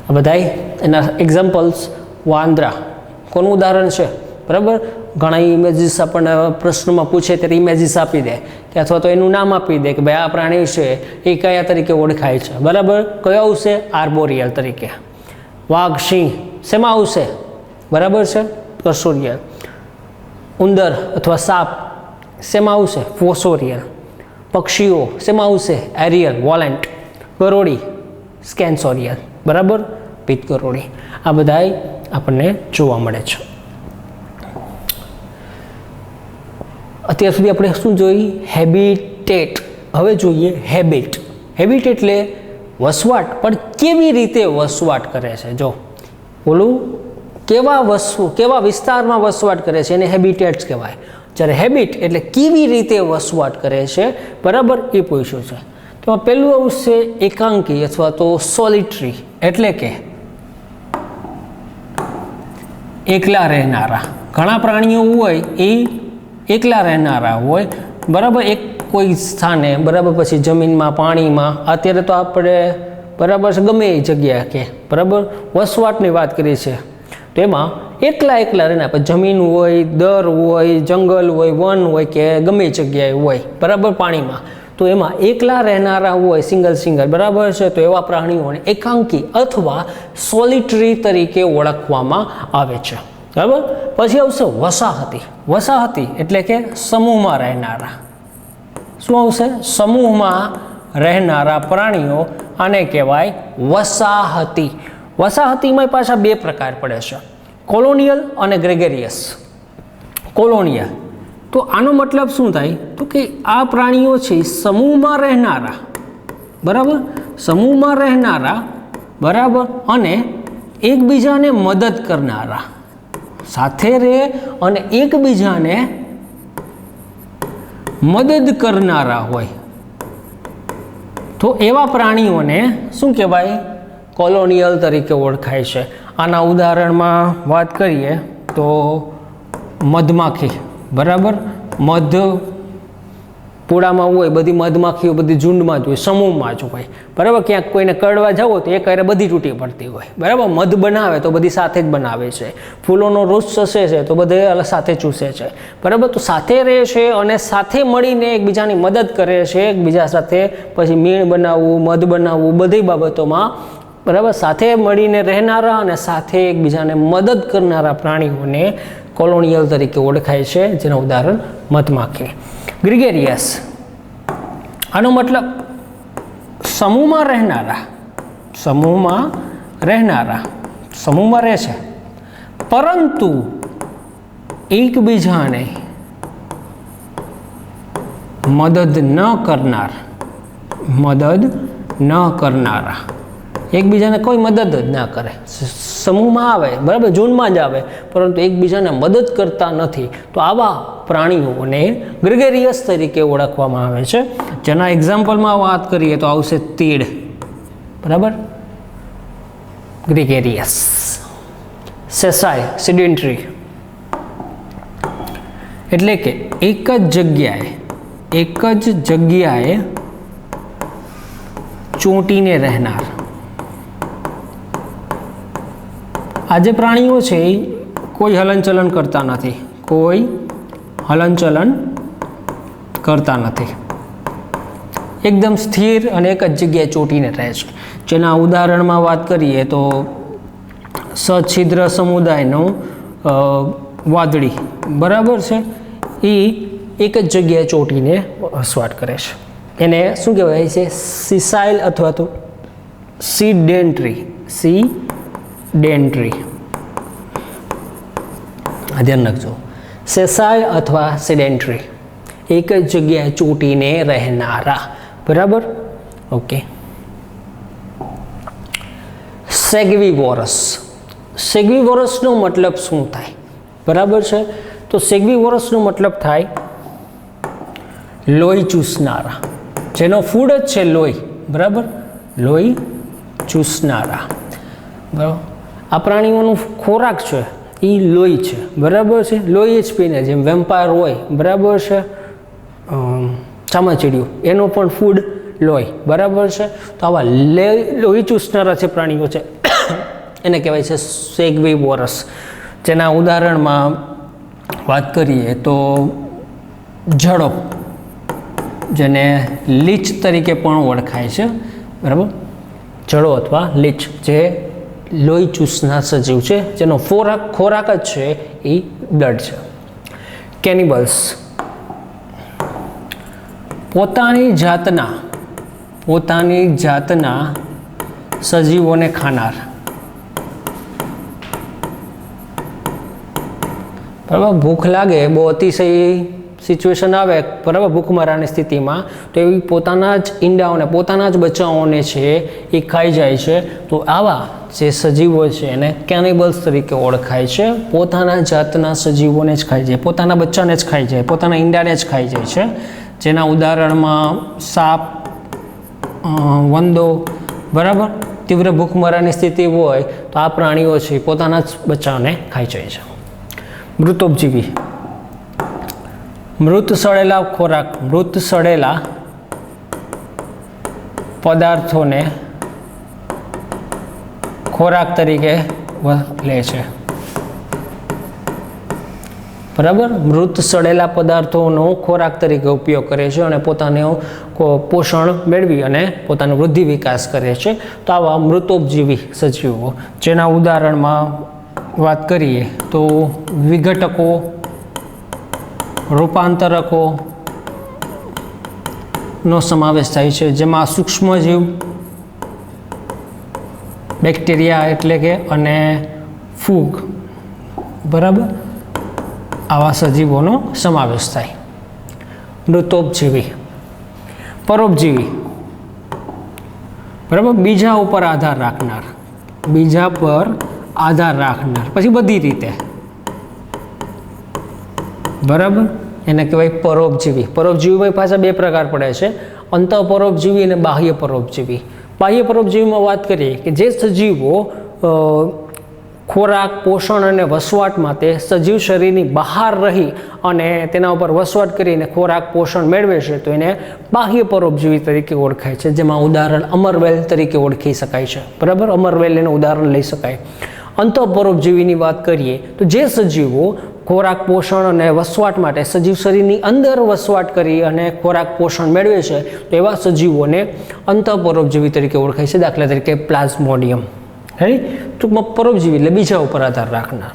આ બધા એના એક્ઝામ્પલ્સ. વાંદરા કોનું ઉદાહરણ છે? બરાબર, ઘણા ઇમેજીસ આપણને પ્રશ્નમાં પૂછે ત્યારે ઇમેજીસ આપી દે કે અથવા તો એનું નામ આપી દે કે ભાઈ આ પ્રાણી છે એ કયા તરીકે ઓળખાય છે, બરાબર. કયો આવશે? આર્બોરિયલ તરીકે. વાઘ, સિંહ શેમાં આવશે? બરાબર છે, કર્સોરિયલ. ઉંદર અથવા સાપ શેમાં આવશે? ફોસોરિયલ. પક્ષીઓ શેમાં આવશે? એરિયલ, વોલેન્ટ. ગરોળી સ્કેન્સોરિયલ, બરાબર, પીત ગરોળી. આ બધાય આપણને જોવા મળે છે. અત્યાર સુધી આપણે શું જોઈ? હેબિટેટ. હવે જોઈએ હેબિટ. હેબિટ એટલે વસવાટ, પણ કેવી રીતે વસવાટ કરે છે. જો ઓલું કેવા વિસ્તારમાં વસવાટ કરે છે એને હેબિટેટ્સ કહેવાય. જ્યારે હેબિટ એટલે કેવી રીતે વસવાટ કરે છે, બરાબર, એ પૂછ્યું છે. તો પહેલું આવશે એકાંકી અથવા તો સોલિટરી, એટલે કે એકલા રહેનારા. ઘણા પ્રાણીઓ હોય એ એકલા રહેનારા હોય, બરાબર, એક કોઈ સ્થાને, બરાબર, પછી જમીનમાં, પાણીમાં. અત્યારે તો આપણે, બરાબર છે, ગમે એ જગ્યા કે, બરાબર, વસવાટની વાત કરી છે. તો એમાં એકલા રહેના, પછી જમીન હોય, દર હોય, જંગલ હોય, વન હોય કે ગમે જગ્યાએ હોય, બરાબર, પાણીમાં. તો એમાં એકલા રહેનારા હોય, સિંગલ, બરાબર છે. તો એવા પ્રાણીઓને એકાંકી અથવા સોલિટરી તરીકે ઓળખવામાં આવે છે, બરાબર. પછી આવશે વસાહતી. વસાહતી એટલે કે સમૂહમાં રહેનારા. શું આવશે? સમૂહમાં રહેનારા પ્રાણીઓ, આને કહેવાય વસાહતી. વસાહતીમાં પાછા બે પ્રકાર પડે છે, કોલોનિયલ અને ગ્રેગેરિયસ. કોલોનિયલ તો આનો મતલબ શું થાય? તો કે આ પ્રાણીઓ છે સમૂહમાં રહેનારા, બરાબર, સમૂહમાં રહેનારા, બરાબર, અને એકબીજાને મદદ કરનારા, સાથે રહે અને એકબીજાને મદદ કરનારા હોય. તો એવા પ્રાણીઓને શું કહેવાય? કોલોનિયલ તરીકે ઓળખાય છે. આના ઉદાહરણમાં વાત કરીએ તો મધમાખી, બરાબર, મધ પૂળામાં હોય બધી મધમાખીઓ બધી ઝુંડમાં જ હોય, સમૂહમાં જ હોય, બરાબર. ક્યાંક કોઈને કરડવા જાવ તો એક હારે બધી તૂટી પડતી હોય, બરાબર. મધ બનાવે તો બધી સાથે જ બનાવે છે, ફૂલોનો રસ ચૂસે છે તો બધે સાથે ચૂસે છે, બરાબર. તો સાથે રહે છે અને સાથે મળીને એકબીજાની મદદ કરે છે, એકબીજા સાથે પછી મીણ બનાવવું, મધ બનાવવું, બધી બાબતોમાં, બરાબર, સાથે મળીને રહેનારા અને સાથે એકબીજાને મદદ કરનારા પ્રાણીઓને કોલોનિયલ તરીકે ઓળખાય છે, જેનું ઉદાહરણ મધમાખી. ગ્રેગેરિયસ, આનો મતલબ સમૂહમાં રહેનારા, સમૂહમાં રહે છે પરંતુ એકબીજાને મદદ ન કરનારા, એકબીજાને કોઈ મદદ જ ના કરે, સમૂહમાં આવે, બરાબર, ઝુંડમાં જ આવે પરંતુ એકબીજાને મદદ કરતા નથી, તો આવા પ્રાણીઓને ગ્રેગેરિયસ તરીકે ઓળખવામાં આવે છે. જેના એક્ઝામ્પલમાં વાત કરીએ તો આવશે તીડ, બરાબર, ગ્રેગેરિયસ. સેસાય, સેડેન્ટરી, એટલે કે એક જ જગ્યાએ ચોંટીને રહેનાર. આ જે પ્રાણીઓ છે એ કોઈ હલનચલન કરતા નથી, એકદમ સ્થિર અને એક જ જગ્યાએ ચોંટીને રહે છે. જેના ઉદાહરણમાં વાત કરીએ તો સછિદ્ર સમુદાયનું વાદળી, બરાબર છે, એ એક જ જગ્યાએ ચોંટીને વસવાટ કરે છે. એને શું કહેવાય છે? સિસાઇલ અથવા તો સીડેન્ટ્રી. ધ્યાન રાખજો, સેસાઇલ અથવા સેડેન્ટ્રી, એક જ જગ્યાએ ચોંટીને રહેનારા, બરાબર. ઓકે. સેગ્વીવોરસનો મતલબ શું થાય? બરાબર છે, તો સેગ્વીવોરસનો મતલબ થાય લોહી ચૂસનારા, જેનો ફૂડ જ છે લોહી, બરાબર, લોહી ચૂસનારા, બરાબર. આ પ્રાણીઓનું ખોરાક છે એ લોહી છે, બરાબર છે, લોહી જ પીને, જેમ વેમ્પાયર હોય, બરાબર છે, ચામાચીડિયું, એનો પણ ફૂડ લોહી, બરાબર છે. તો આવા લોહી ચૂસનારા જે પ્રાણીઓ છે એને કહેવાય છે સેગ્વીવોરસ. જેના ઉદાહરણમાં વાત કરીએ તો જડો, જેને લીચ તરીકે પણ ઓળખાય છે, બરાબર, જડો અથવા લીચ, જે લોહી ચૂસનાર સજીવ છે, જેનો ખોરાક જ છે એ બ્લડ છે. કેનિબલ્સ, પોતાની જાતના સજીવોને ખાનાર, બરાબર. ભૂખ લાગે, બહુ અતિશય સિચ્યુએશન આવે, બરાબર, ભૂખમરાની સ્થિતિમાં, તો એવી પોતાના જ ઈંડાઓને, પોતાના જ બચ્ચાઓને છે એ ખાઈ જાય છે. તો આવા જે સજીવો છે એને કેનિબલ્સ તરીકે ઓળખાય છે. પોતાના જાતના સજીવોને જ ખાઈ જાય, પોતાના બચ્ચાને જ ખાઈ જાય, પોતાના ઈંડાને જ ખાઈ જાય છે. જેના ઉદાહરણમાં સાપ, વંદો, બરાબર. તીવ્ર ભૂખમરાની સ્થિતિ હોય તો આ પ્રાણીઓ છે પોતાના જ બચ્ચાઓને ખાઈ જાય છે. મૃતોપજીવી, મૃત સડેલા પદાર્થોને ખોરાક તરીકે લે છે, બરાબર. મૃત સડેલા પદાર્થોનો ખોરાક તરીકે ઉપયોગ કરે છે અને પોતાનું પોષણ મેળવી અને પોતાનો વૃદ્ધિ વિકાસ કરે છે. તો આવા મૃતોપજીવી સજીવો, જેના ઉદાહરણમાં વાત કરીએ તો વિઘટકો, રૂપાંતરકો નો સમાવેશ થાય છે, જેમાં સૂક્ષ્મજીવ, બેક્ટેરિયા એટલે કે અને ફૂગ, બરાબર, આવા સજીવોનો સમાવેશ થાય. મૃતોપજીવી. પરોપજીવી, બરાબર, બીજા પર આધાર રાખનાર, પછી બધી રીતે, બરાબર, એને કહેવાય પરોપજીવી. પરોપજીવીમાં પાછા બે પ્રકાર પડે છે, અંતઃપરોપજીવી અને બાહ્ય પરોપજીવી. બાહ્ય પરોપજીવીમાં વાત કરીએ કે જે સજીવો ખોરાક, પોષણ અને વસવાટ માટે સજીવ શરીરની બહાર રહી અને તેના ઉપર વસવાટ કરીને ખોરાક, પોષણ મેળવે છે તો એને બાહ્ય પરોપજીવી તરીકે ઓળખાય છે, જેમાં ઉદાહરણ અમરવેલ તરીકે ઓળખી શકાય છે. બરાબર, અમરવેલ એનું ઉદાહરણ લઈ શકાય. અંતઃપરોપજીવીની વાત કરીએ તો જે સજીવો ખોરાક, પોષણ અને વસવાટ માટે સજીવ શરીરની અંદર વસવાટ કરી અને ખોરાક, પોષણ મેળવે છે તો એવા સજીવોને અંતઃપરોપજીવી તરીકે ઓળખાય છે. દાખલા તરીકે પ્લાઝ્મોડિયમ, ટૂંકમાં પરોપજીવી એટલે બીજા ઉપર આધાર રાખનાર.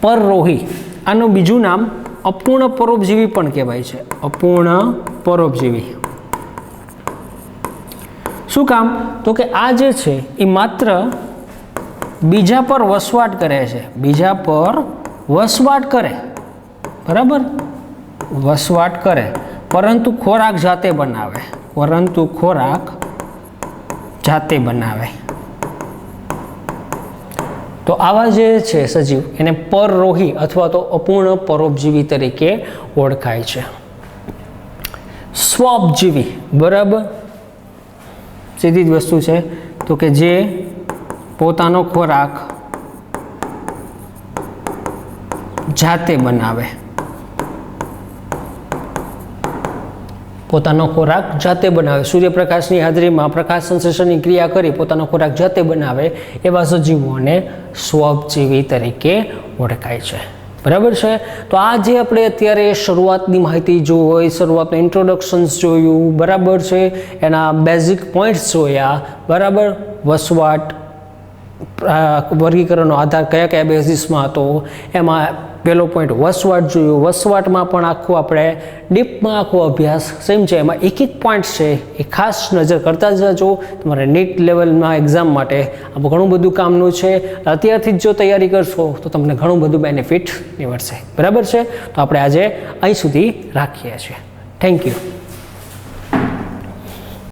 પરરોહી, આનું બીજું નામ અપૂર્ણ પરોપજીવી પણ કહેવાય છે. અપૂર્ણ પરોપજીવી. શું કામ? તો કે આ જે છે એ માત્ર બીજા પર વસવાટ કરે છે, બીજા પર વસવાટ કરે, બરાબર, વસવાટ કરે, પરંતુ ખોરાક જાતે બનાવે, પરંતુ ખોરાક જાતે બનાવે. તો આવા જે છે સજીવ એને પરરોહી અથવા તો અપૂર્ણ પરોપજીવી તરીકે ઓળખાય છે. સ્વોપજીવી, બરાબર, સીધી જ વસ્તુ છે. તો કે જે પોતાનો ખોરાક જાતે બનાવે, પોતાનો ખોરાક જાતે બનાવે, સૂર્યપ્રકાશની હાજરીમાં પ્રકાશ સંશ્લેષણની ક્રિયા કરી પોતાનો ખોરાક જાતે બનાવે એવા સજીવોને સ્વોપજીવી તરીકે ઓળખાય છે. બરાબર છે. તો આ જે આપણે અત્યારે શરૂઆતની માહિતી જોઈ, શરૂઆતનું ઇન્ટ્રોડક્શન્સ જોયું, બરાબર છે, એના બેઝિક પોઈન્ટ્સ જોયા, બરાબર, વસવાટ, વર્ગીકરણનો આધાર કયા કયા બેઝિસમાં હતો, એમાં પહેલો પોઈન્ટ વસવાટ જોયું. વસવાટમાં પણ આખું આપણે ડીપમાં આખો અભ્યાસ સેમ છે, એમાં એક એક પોઈન્ટ છે એ ખાસ નજર કરતા જ જજો. તમારે નીટ લેવલના એક્ઝામ માટે આમાં ઘણું બધું કામનું છે. અત્યારથી જ જો તૈયારી કરશો તો તમને ઘણું બધું બેનિફિટ નીવડશે. બરાબર છે. તો આપણે આજે અહીં સુધી રાખીએ છીએ. Thank you.